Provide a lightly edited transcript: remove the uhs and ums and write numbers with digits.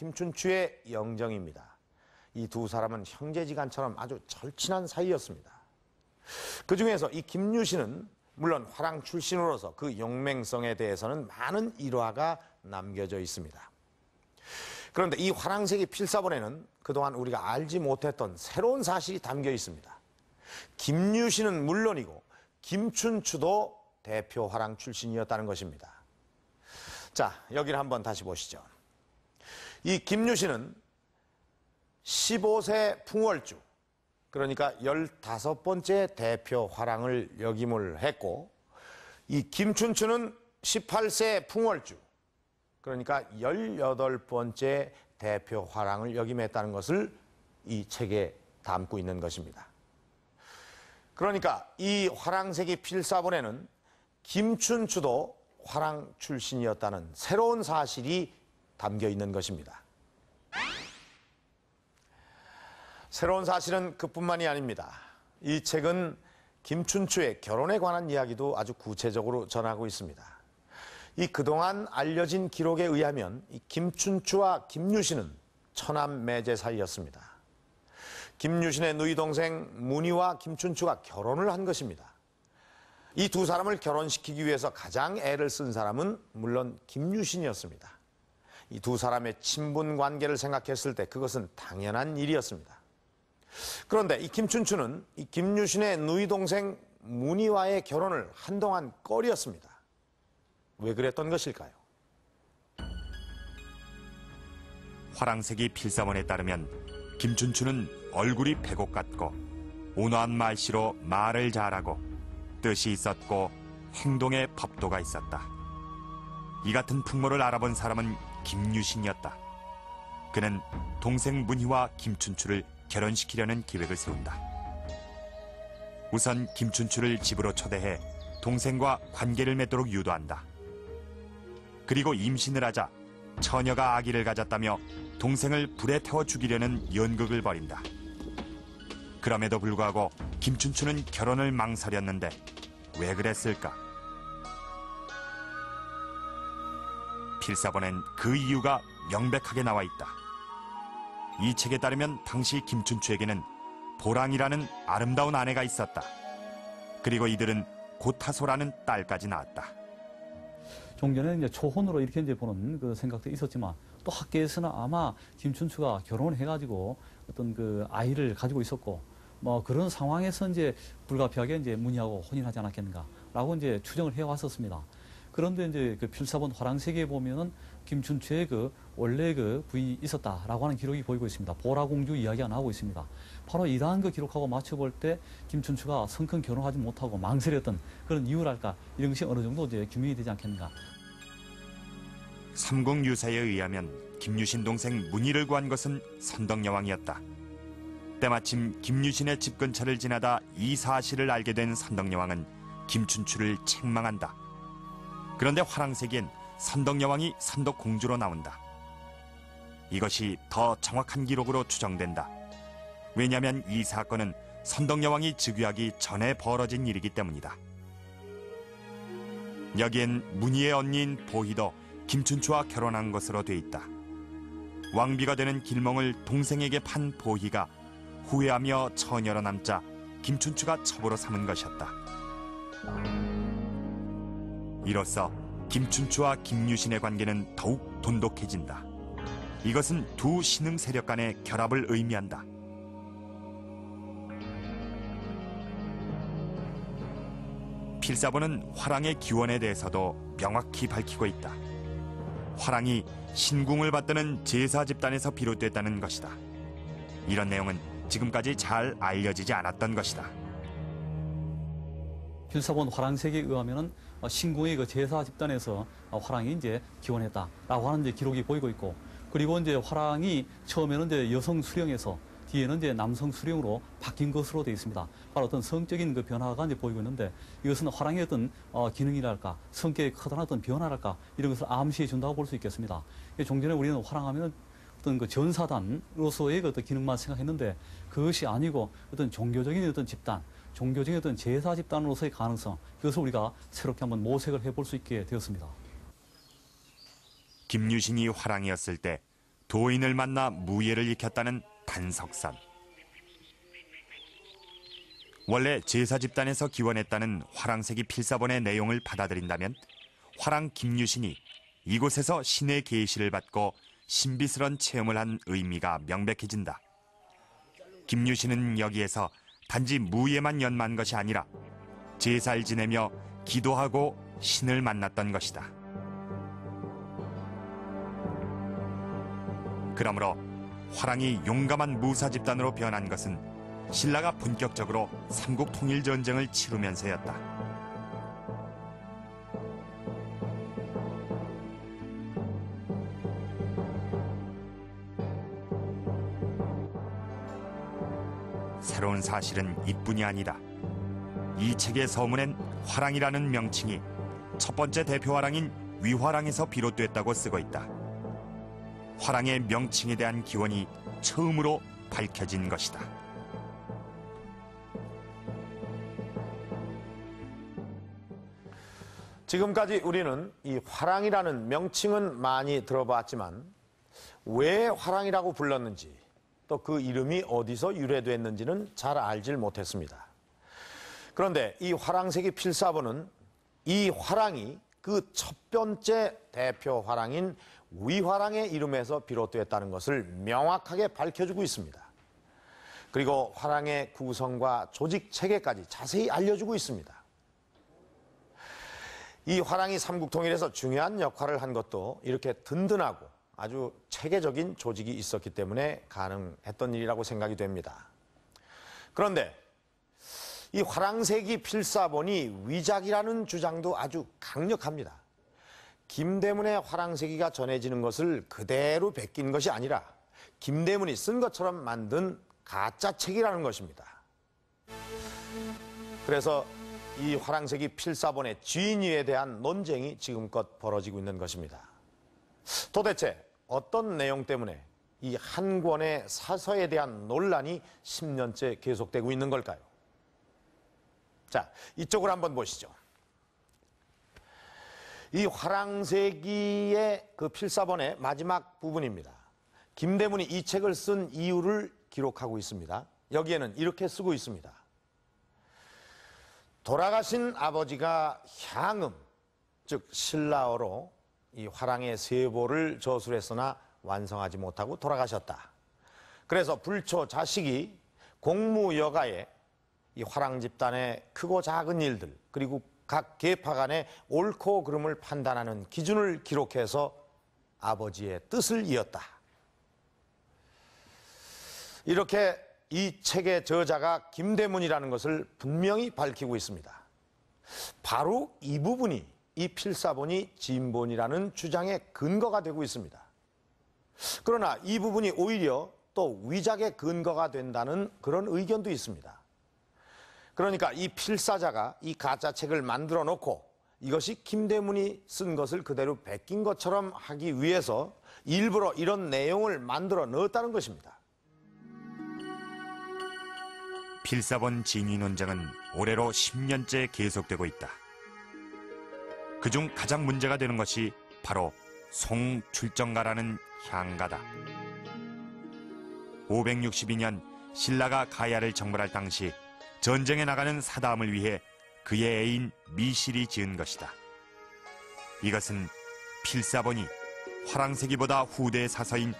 김춘추의 영정입니다. 이 두 사람은 형제지간처럼 아주 절친한 사이였습니다. 그 중에서 이 김유신은 물론 화랑 출신으로서 그 용맹성에 대해서는 많은 일화가 남겨져 있습니다. 그런데 이 화랑새기 필사본에는 그동안 우리가 알지 못했던 새로운 사실이 담겨 있습니다. 김유신은 물론이고 김춘추도 대표 화랑 출신이었다는 것입니다. 자, 여기를 한번 다시 보시죠. 이 김유신은 15세 풍월주, 그러니까 15번째 대표 화랑을 역임을 했고, 이 김춘추는 18세 풍월주, 그러니까 18번째 대표 화랑을 역임했다는 것을 이 책에 담고 있는 것입니다. 그러니까 이 화랑새기 필사본에는 김춘추도 화랑 출신이었다는 새로운 사실이 담겨 있는 것입니다. 새로운 사실은 그뿐만이 아닙니다. 이 책은 김춘추의 결혼에 관한 이야기도 아주 구체적으로 전하고 있습니다. 이 그동안 알려진 기록에 의하면 이 김춘추와 김유신은 처남 매제 사이였습니다. 김유신의 누이 동생 문희와 김춘추가 결혼을 한 것입니다. 이 두 사람을 결혼시키기 위해서 가장 애를 쓴 사람은 물론 김유신이었습니다. 이 두 사람의 친분 관계를 생각했을 때 그것은 당연한 일이었습니다. 그런데 이 김춘추는 이 김유신의 누이 동생 문희와의 결혼을 한동안 꺼렸습니다. 왜 그랬던 것일까요? 화랑새기 필사본에 따르면 김춘추는 얼굴이 백옥 같고 온화한 말씨로 말을 잘하고 뜻이 있었고 행동에 법도가 있었다. 이 같은 풍모를 알아본 사람은 김유신이었다. 그는 동생 문희와 김춘추를 결혼시키려는 계획을 세운다. 우선 김춘추를 집으로 초대해 동생과 관계를 맺도록 유도한다. 그리고 임신을 하자 처녀가 아기를 가졌다며 동생을 불에 태워 죽이려는 연극을 벌인다. 그럼에도 불구하고 김춘추는 결혼을 망설였는데 왜 그랬을까? 필사본엔 그 이유가 명백하게 나와 있다. 이 책에 따르면 당시 김춘추에게는 보랑이라는 아름다운 아내가 있었다. 그리고 이들은 고타소라는 딸까지 낳았다. 종전에 이제 초혼으로 이렇게 이제 보는 그 생각도 있었지만 또 학계에서는 아마 김춘추가 결혼을 해가지고 어떤 그 아이를 가지고 있었고 뭐 그런 상황에서 이제 불가피하게 이제 문희하고 혼인하지 않았겠는가라고 이제 추정을 해왔었습니다. 그런데 이제 그 필사본 화랑새기에 보면은 김춘추의 그 원래 그 부인이 있었다라고 하는 기록이 보이고 있습니다. 보라공주 이야기가 나오고 있습니다. 바로 이러한 그 기록하고 맞춰볼 때 김춘추가 성큰 결혼하지 못하고 망설였던 그런 이유랄까 이런 것이 어느 정도 이제 규명이 되지 않겠는가. 삼국유사에 의하면 김유신 동생 문희를 구한 것은 선덕여왕이었다. 때마침 김유신의 집 근처를 지나다 이 사실을 알게 된 선덕여왕은 김춘추를 책망한다. 그런데 화랑새기엔 선덕여왕이 선덕공주로 나온다. 이것이 더 정확한 기록으로 추정된다. 왜냐하면 이 사건은 선덕여왕이 즉위하기 전에 벌어진 일이기 때문이다. 여기엔 문희의 언니인 보희도 김춘추와 결혼한 것으로 돼 있다. 왕비가 되는 길몽을 동생에게 판 보희가 후회하며 처녀로 남자 김춘추가 첩으로 삼은 것이었다. 이로써 김춘추와 김유신의 관계는 더욱 돈독해진다. 이것은 두 신흥 세력 간의 결합을 의미한다. 필사본은 화랑의 기원에 대해서도 명확히 밝히고 있다. 화랑이 신궁을 받드는 제사 집단에서 비롯됐다는 것이다. 이런 내용은 지금까지 잘 알려지지 않았던 것이다. 필사본 화랑새기에 의하면은 신궁의 그 제사 집단에서 화랑이 이제 기원했다라고 하는 이제 기록이 보이고 있고, 그리고 이제 화랑이 처음에는 이제 여성 수령에서 뒤에는 이제 남성 수령으로 바뀐 것으로 되어 있습니다. 바로 어떤 성적인 그 변화가 이제 보이고 있는데, 이것은 화랑의 어떤 기능이랄까, 성격의 커다란 어떤 변화랄까, 이런 것을 암시해 준다고 볼 수 있겠습니다. 종전에 우리는 화랑하면 어떤 그 전사단으로서의 그 어떤 기능만 생각했는데, 그것이 아니고 어떤 종교적인 어떤 집단, 종교적인 어떤 제사 집단으로서의 가능성, 그것을 우리가 새롭게 한번 모색을 해볼 수 있게 되었습니다. 김유신이 화랑이었을 때 도인을 만나 무예를 익혔다는 단석산. 원래 제사 집단에서 기원했다는 화랑세기 필사본의 내용을 받아들인다면 화랑 김유신이 이곳에서 신의 계시를 받고 신비스런 체험을 한 의미가 명백해진다. 김유신은 여기에서 단지 무예만 연마한 것이 아니라 제사를 지내며 기도하고 신을 만났던 것이다. 그러므로 화랑이 용감한 무사 집단으로 변한 것은 신라가 본격적으로 삼국 통일 전쟁을 치르면서였다. 새로운 사실은 이뿐이 아니다. 이 책의 서문엔 화랑이라는 명칭이 첫 번째 대표 화랑인 위화랑에서 비롯됐다고 쓰고 있다. 화랑의 명칭에 대한 기원이 처음으로 밝혀진 것이다. 지금까지 우리는 이 화랑이라는 명칭은 많이 들어봤지만 왜 화랑이라고 불렀는지 또 그 이름이 어디서 유래됐는지는 잘 알질 못했습니다. 그런데 이 화랑세기 필사본은 이 화랑이 그 첫 번째 대표 화랑인 위화랑의 이름에서 비롯됐다는 것을 명확하게 밝혀주고 있습니다. 그리고 화랑의 구성과 조직 체계까지 자세히 알려주고 있습니다. 이 화랑이 삼국통일에서 중요한 역할을 한 것도 이렇게 든든하고 아주 체계적인 조직이 있었기 때문에 가능했던 일이라고 생각이 됩니다. 그런데 이 화랑세기 필사본이 위작이라는 주장도 아주 강력합니다. 김대문의 화랑세기가 전해지는 것을 그대로 베낀 것이 아니라 김대문이 쓴 것처럼 만든 가짜 책이라는 것입니다. 그래서 이 화랑세기 필사본의 진위에 대한 논쟁이 지금껏 벌어지고 있는 것입니다. 도대체 어떤 내용 때문에 이 한 권의 사서에 대한 논란이 10년째 계속되고 있는 걸까요? 자, 이쪽으로 한번 보시죠. 이 화랑세기의 그 필사본의 마지막 부분입니다. 김대문이 이 책을 쓴 이유를 기록하고 있습니다. 여기에는 이렇게 쓰고 있습니다. 돌아가신 아버지가 향음, 즉 신라어로 이 화랑의 세보를 저술했으나 완성하지 못하고 돌아가셨다. 그래서 불초 자식이 공무여가에 이 화랑 집단의 크고 작은 일들 그리고 각 계파 간의 옳고 그름을 판단하는 기준을 기록해서 아버지의 뜻을 이었다. 이렇게 이 책의 저자가 김대문이라는 것을 분명히 밝히고 있습니다. 바로 이 부분이 이 필사본이 진본이라는 주장의 근거가 되고 있습니다. 그러나 이 부분이 오히려 또 위작의 근거가 된다는 그런 의견도 있습니다. 그러니까 이 필사자가 이 가짜 책을 만들어 놓고 이것이 김대문이 쓴 것을 그대로 베낀 것처럼 하기 위해서 일부러 이런 내용을 만들어 넣었다는 것입니다. 필사본 진위 논쟁은 올해로 10년째 계속되고 있다. 그중 가장 문제가 되는 것이 바로 송출정가라는 향가다. 562년 신라가 가야를 정벌할 당시 전쟁에 나가는 사담을 위해 그의 애인 미실이 지은 것이다. 이것은 필사본이 화랑세기보다 후대의 사서인